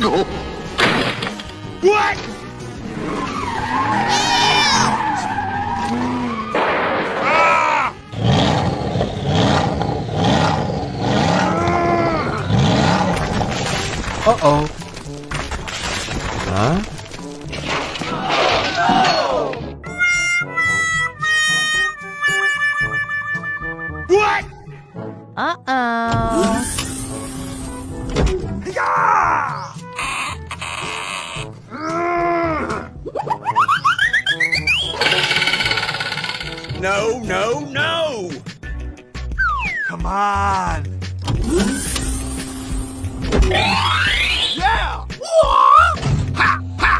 What? Uh-oh. Huh? What? Uh-oh. Yeah! No, no, no! Come on! Yeah! Ha! Ha!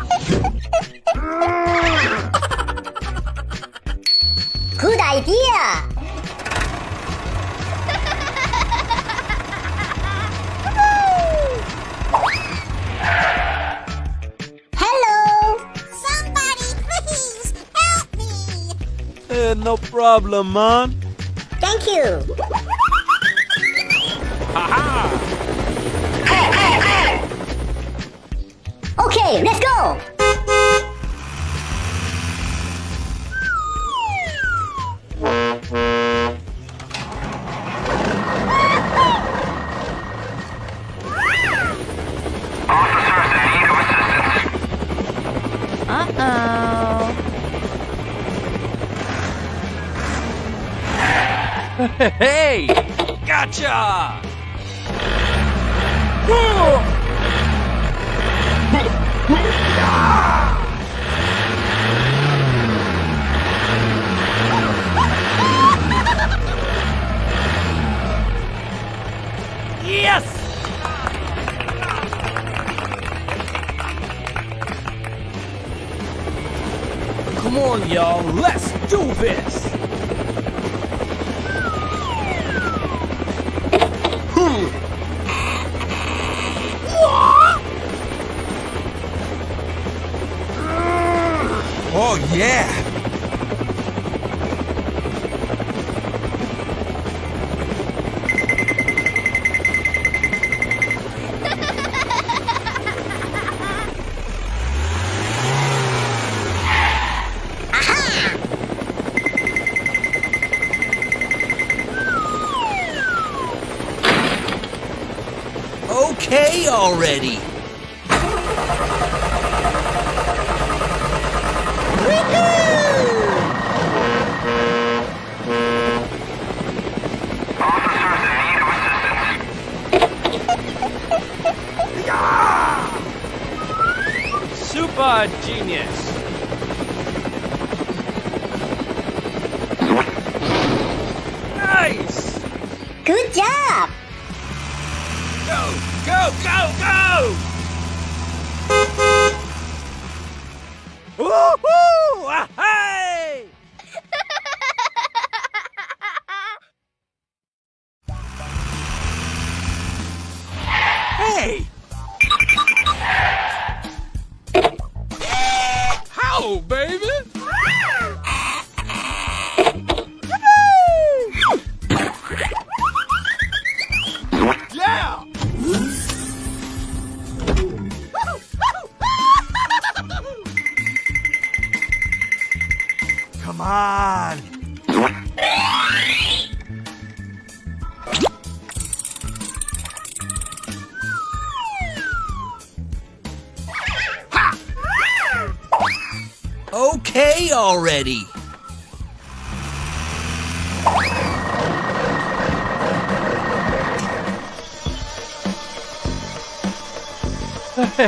Good idea! Hello! Somebody please help me! No problem, man. Thank you! Okay, let's go! Uh-oh. Hey! Gotcha! Yes! Come on, y'all. Let's do this! Oh, yeah! Okay already! Super genius! Nice! Good job! Go, go, go, go! Woohoo! Hey! Hey! How, baby? Yeah! Come on! Okay already!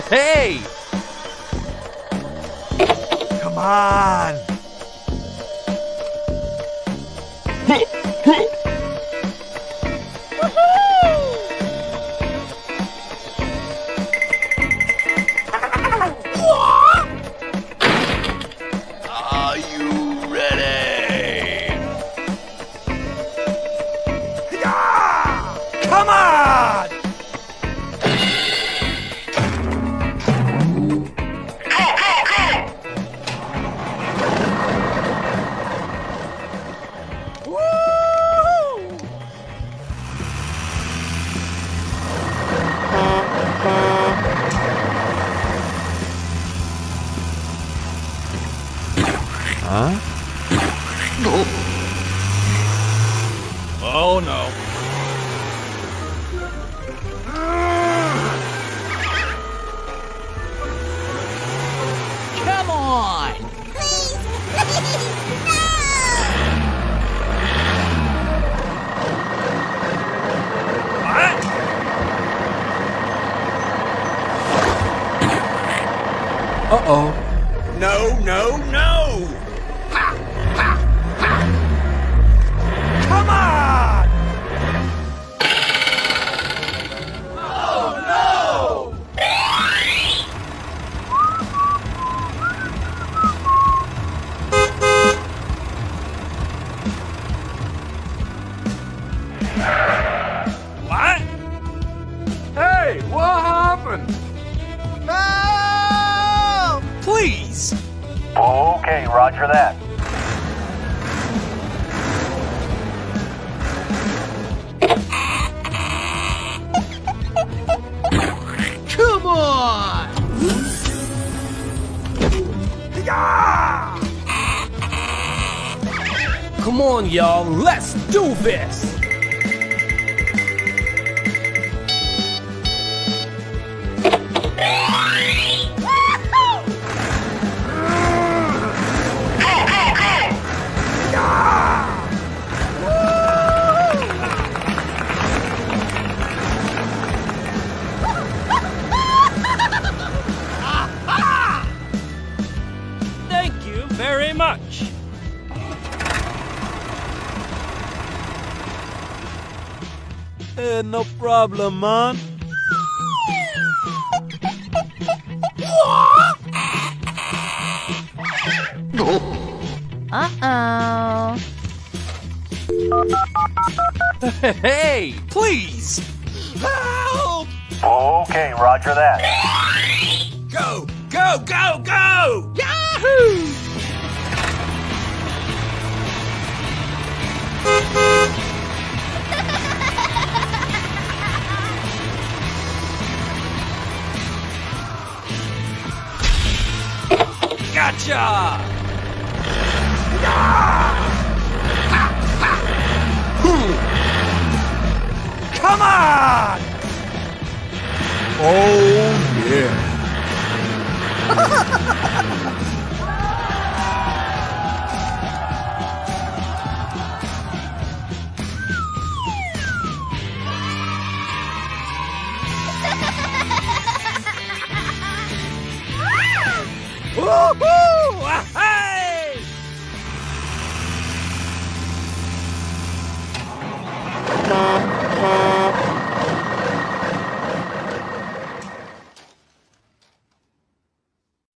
Hey! Come on! Are you ready? Yeah! Come on! Oh no. Come on! Please, please, no! What? Uh-oh. No, no, no! Ha! Ha! Ha! Come on! Oh, no! What? Hey, what happened? No! Please! Okay, roger that. Come on! Yeah! Come on, y'all. Let's do this! Thank you very much. No problem, man. Uh-oh. Hey, please! Help! Okay, roger that. Go, go, go, go! Yahoo! Gotcha! Come on! Oh, yeah. Woohoo!